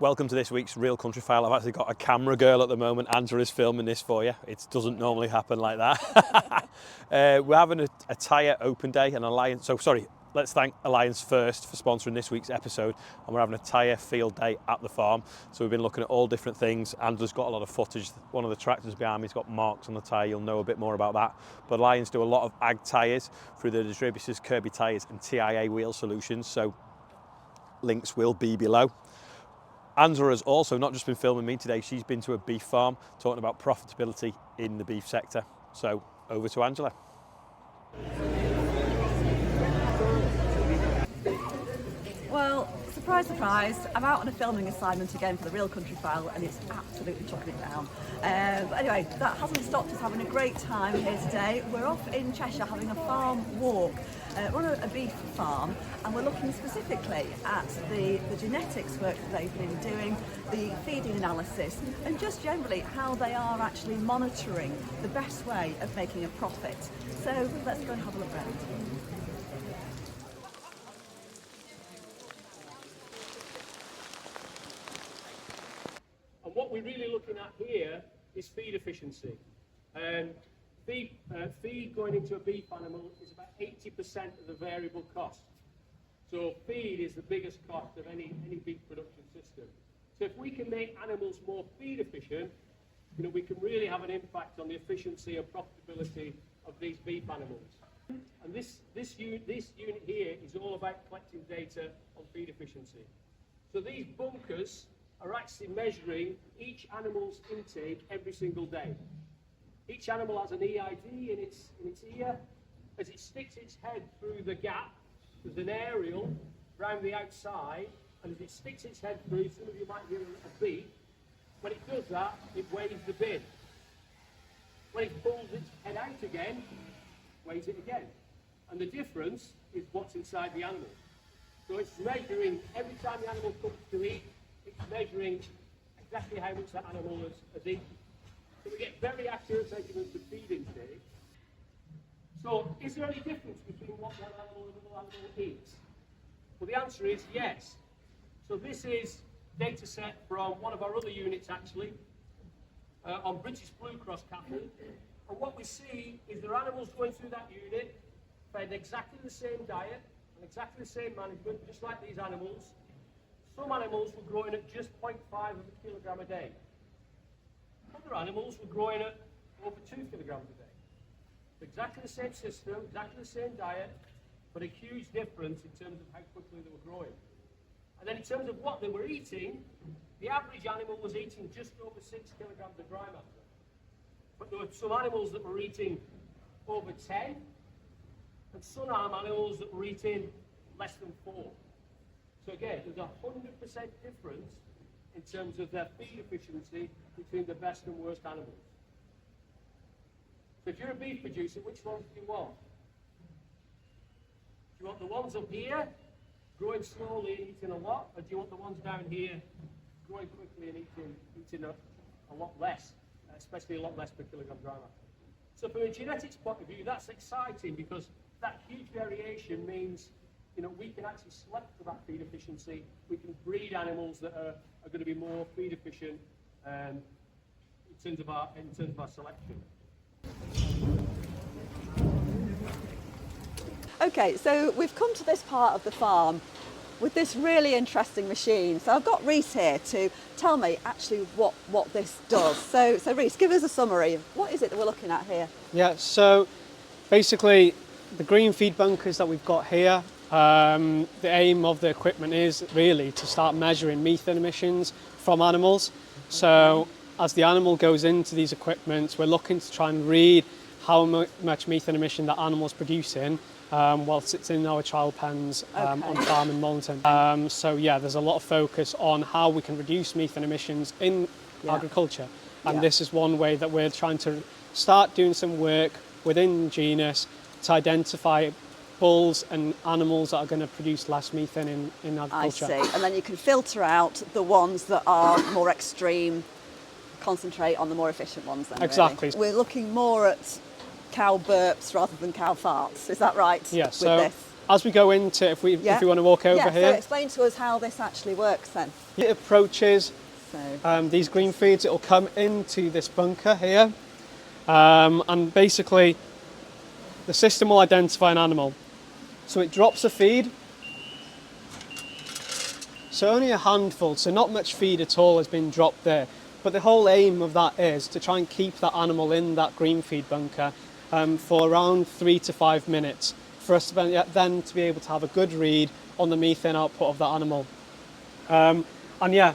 Welcome to this week's Real Country File. I've actually got a camera girl at the moment. Angela is filming this for you. It doesn't normally happen like that. We're having a tyre open day and Alliance. So sorry, let's thank Alliance first for sponsoring this week's episode. And we're having a tyre field day at the farm. So we've been looking at all different things. Angela's got a lot of footage. One of the tractors behind me's got marks on the tyre. You'll know a bit more about that. But Alliance do a lot of ag tyres through the distributors Kirby Tyres and TIA Wheel Solutions. So links will be below. Angela has also not just been filming me today, she's been to a beef farm talking about profitability in the beef sector. So over to Angela. Well, surprise, surprise, I'm out on a filming assignment again for the Real Country File and it's absolutely chucking it down. But anyway, that hasn't stopped us having a great time here today. We're off in Cheshire having a farm walk. We're on a beef farm and we're looking specifically at the genetics work that they've been doing, the feeding analysis and just generally how they are actually monitoring the best way of making a profit. So let's go and have a look around. And what we're really looking at here is feed efficiency. Feed going into a beef animal is about 80% of the variable cost. So feed is the biggest cost of any beef production system. So if we can make animals more feed efficient, we can really have an impact on the efficiency and profitability of these beef animals. And this unit here is all about collecting data on feed efficiency. So these bunkers are actually measuring each animal's intake every single day. Each animal has an EID in its ear. As it sticks its head through the gap, there's an aerial round the outside, and as it sticks its head through, some of you might hear a beep. When it does that, it weighs the bin. When it pulls its head out again, it weighs it again. And the difference is what's inside the animal. So it's measuring every time the animal comes to eat, it's measuring exactly how much that animal has eaten. So we get very accurate measurements of feed intake. So is there any difference between what one animal and another animal eats? Well, the answer is yes. So this is data set from one of our other units actually, on British Blue Cross cattle. And what we see is there are animals going through that unit, fed exactly the same diet and exactly the same management, just like these animals. Some animals were growing at just 0.5 of a kilogram a day. Other animals were growing at over 2 kilograms a day. Exactly the same system, exactly the same diet, but a huge difference in terms of how quickly they were growing. And then in terms of what they were eating, the average animal was eating just over 6 kilograms of dry matter. But there were some animals that were eating over 10, and some animals that were eating less than 4. So again, there's a 100% difference in terms of their feed efficiency between the best and worst animals. So if you're a beef producer, which ones do you want? Do you want the ones up here, growing slowly and eating a lot, or do you want the ones down here, growing quickly and eating a lot less, especially a lot less per kilogram dry matter? So from a genetics point of view, that's exciting because that huge variation means we can actually select for that feed efficiency. We can breed animals that are going to be more feed efficient in terms of our selection. Okay, so we've come to this part of the farm with this really interesting machine. So I've got Reese here to tell me actually what this does. So Reese, give us a summary of what is it that we're looking at here? Yeah, so basically the green feed bunkers that we've got here, the aim of the equipment is really to start measuring methane emissions from animals. So as the animal goes into these equipments, we're looking to try and read how much methane emission that animal's producing whilst it's in our trial pens on farm in Mollington. So yeah, there's a lot of focus on how we can reduce methane emissions in agriculture. And this is one way that we're trying to start doing some work within Genus to identify bulls and animals that are going to produce less methane in agriculture. I see, and then you can filter out the ones that are more extreme, concentrate on the more efficient ones then. Exactly. Really. We're looking more at cow burps rather than cow farts, is that right? Yeah, so as we go into, if we want to walk over here. So explain to us how this actually works then. It approaches So. these green feeds, it will come into this bunker here, and basically the system will identify an animal. So it drops a feed, so only a handful, so not much feed at all has been dropped there. But the whole aim of that is to try and keep that animal in that green feed bunker for around 3 to 5 minutes, for us to then to be able to have a good read on the methane output of that animal. And yeah,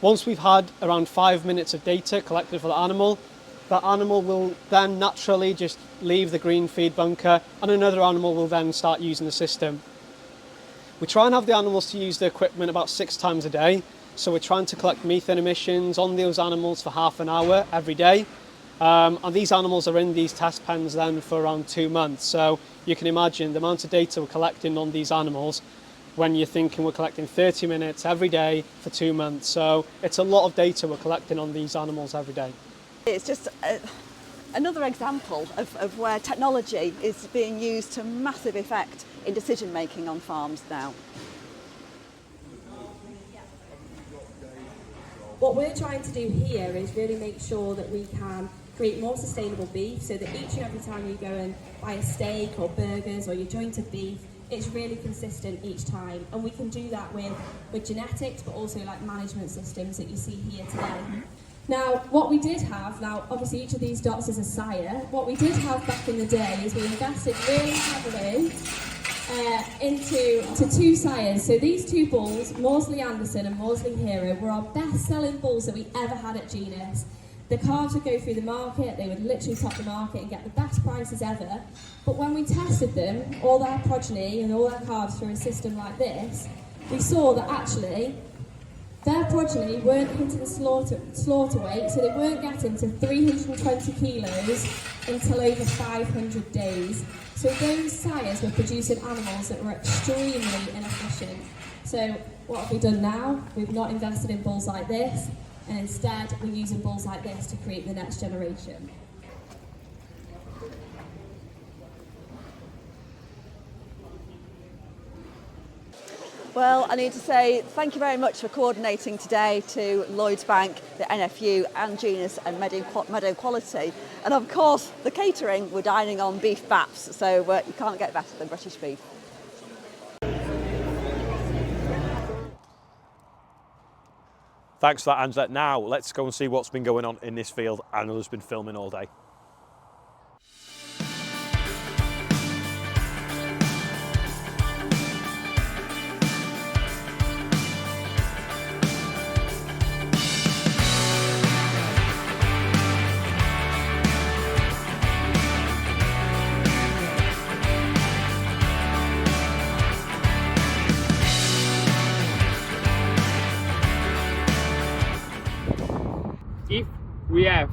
once we've had around 5 minutes of data collected for the animal, that animal will then naturally just leave the green feed bunker, and another animal will then start using the system. We try and have the animals to use the equipment about 6 times a day. So we're trying to collect methane emissions on those animals for half an hour every day. And these animals are in these test pens then for around 2 months. So you can imagine the amount of data we're collecting on these animals when you're thinking we're collecting 30 minutes every day for 2 months. So it's a lot of data we're collecting on these animals every day. It's just another example of where technology is being used to massive effect in decision making on farms now. What we're trying to do here is really make sure that we can create more sustainable beef, so that each and every time you go and buy a steak or burgers or your joint of beef, it's really consistent each time. And we can do that with genetics, but also like management systems that you see here today. Now, what we did have, now obviously each of these dots is a sire, what we did have back in the day is we invested really heavily into 2 sires. So these 2 bulls, Morsley Anderson and Morsley Hero, were our best-selling bulls that we ever had at Genus. The calves would go through the market, they would literally top the market and get the best prices ever. But when we tested them, all their progeny and all their calves through a system like this, we saw that actually their progeny weren't hitting the slaughter weight, so they weren't getting to 320 kilos until over 500 days. So those sires were producing animals that were extremely inefficient. So what have we done now? We've not invested in bulls like this, and instead we're using bulls like this to create the next generation. Well, I need to say thank you very much for coordinating today to Lloyds Bank, the NFU and Genus and Meadow Quality. And of course, the catering, we're dining on beef baps, so you can't get better than British beef. Thanks for that, Angela. Now, let's go and see what's been going on in this field. Angela's been filming all day. If we have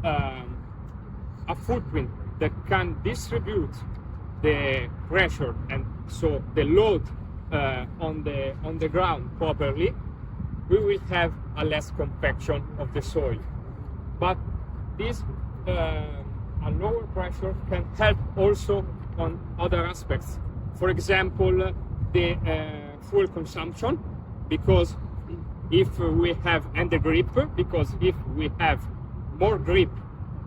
a footprint that can distribute the pressure and so the load on the ground properly, we will have a less compaction of the soil. But this a lower pressure can help also on other aspects. For example, the fuel consumption, because if we have, and the grip, because if we have more grip,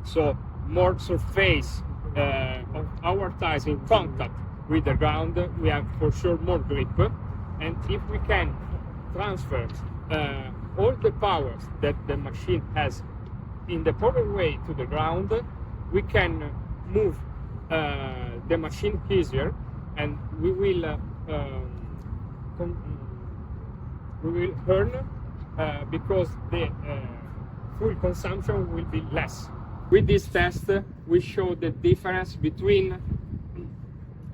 so more surface of our tires in contact with the ground, we have for sure more grip. And if we can transfer all the powers that the machine has in the proper way to the ground, we can move the machine easier, and we will earn because the fuel consumption will be less. With this test, we show the difference between,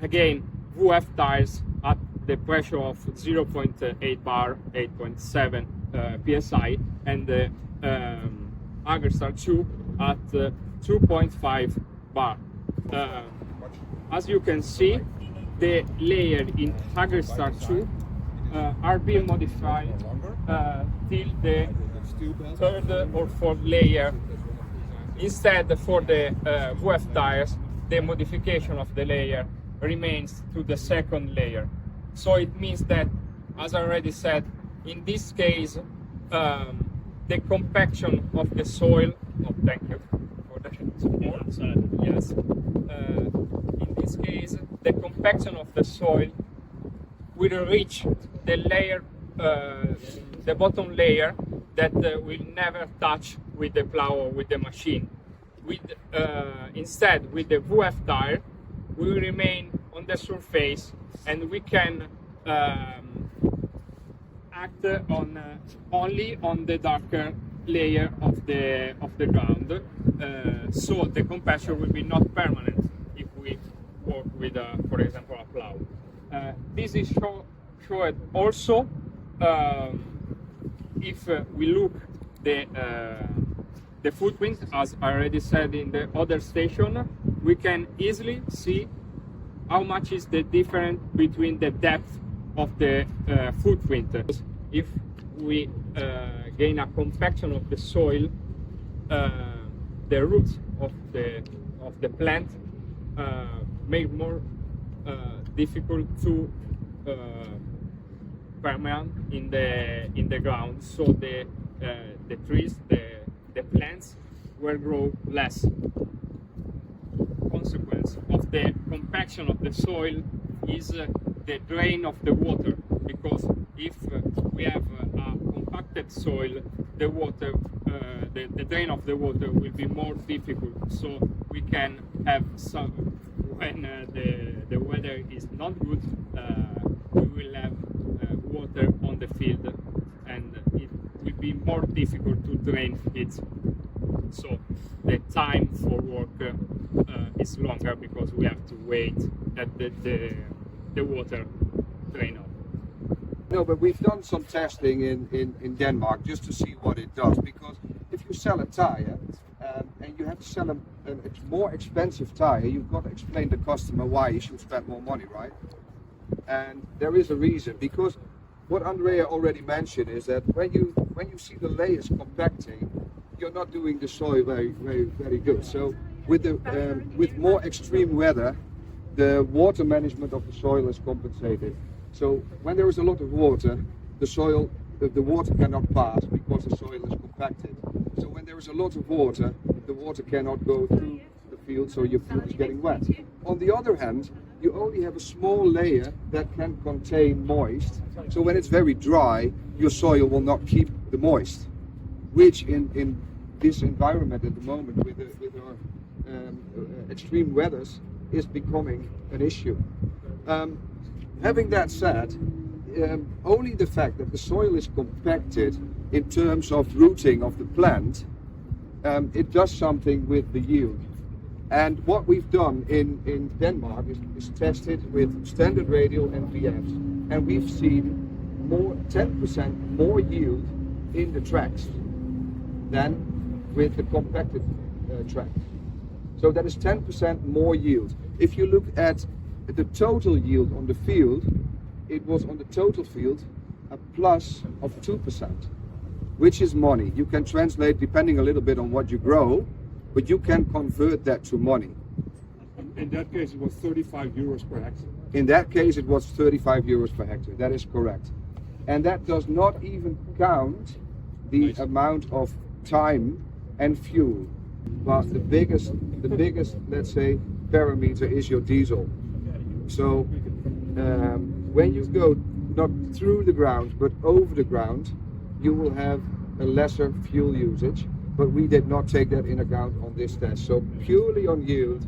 again, VF tires at the pressure of 0.8 bar, 8.7 psi, and the Hagerstar 2 at 2.5 bar. As you can see, the layer in Hagerstar 2 are being modified till the 3rd or 4th layer. Instead, for the VF tires, the modification of the layer remains to the second layer. So it means that, as I already said, in this case, the compaction of the soil. Oh, thank you for the support. Yes. In this case, the compaction of the soil will reach the layer, the bottom layer that will never touch with the plow or with the machine. Instead, with the VF tire, we will remain on the surface, and we can act on only on the darker layer of the ground. So the compaction will be not permanent if we work with, for example, a plow. This is showed also if we look the footprint, as I already said in the other station, we can easily see how much is the difference between the depth of the footprint. If we gain a compaction of the soil, the roots of the plant make more difficult to permeate in the ground. So the trees, the plants will grow less. Consequence of the compaction of the soil is the drain of the water, because if we have a compacted soil, the water, the drain of the water will be more difficult. So we can have some, when the weather is not good, we will have water on the field, and it will be more difficult to drain it. So the time for work is longer, because we have to wait that the water drain off. No, but we've done some testing in Denmark just to see what it does, because if you sell a tire and you have to sell a more expensive tire, you've got to explain to the customer why you should spend more money, right? And there is a reason, because what Andrea already mentioned is that when you see the layers compacting, you're not doing the soil very good. So with more extreme weather, the water management of the soil is compensated. So when there is a lot of water, the water cannot pass because the soil is compacted. So when there is a lot of water, the water cannot go through the field, so your field is getting wet. On the other hand, you only have a small layer that can contain moist. So when it's very dry, your soil will not keep the moist, which in this environment at the moment with our extreme weathers is becoming an issue. Having that said, only the fact that the soil is compacted in terms of rooting of the plant, it does something with the yield. And what we've done in Denmark is tested with standard radial and VFs, and we've seen 10% more yield in the tracks than with the compacted track. So that is 10% more yield. If you look at the total yield on the field, it was on the total field a plus of 2%, which is money. You can translate depending a little bit on what you grow, but you can convert that to money. In that case, it was 35 euros per hectare. In that case, it was 35 euros per hectare. That is correct. And that does not even count the amount of time and fuel. But the biggest, let's say, parameter is your diesel. So when you go not through the ground, but over the ground, you will have a lesser fuel usage. But we did not take that in account on this test. So purely on yield,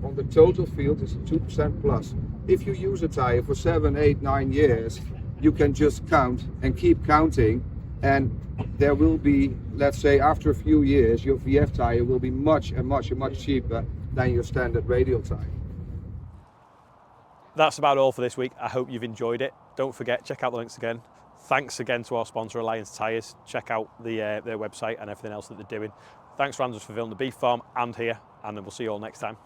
on the total field, it's 2% plus. If you use a tire for 7, 8, 9 years, you can just count and keep counting, and there will be, let's say, after a few years, your VF tire will be much cheaper than your standard radial tire. That's about all for this week. I hope you've enjoyed it. Don't forget, check out the links again. Thanks again to our sponsor, Alliance Tyres. Check out their website and everything else that they're doing. Thanks, Randers, for filming the beef farm and here, and then we'll see you all next time.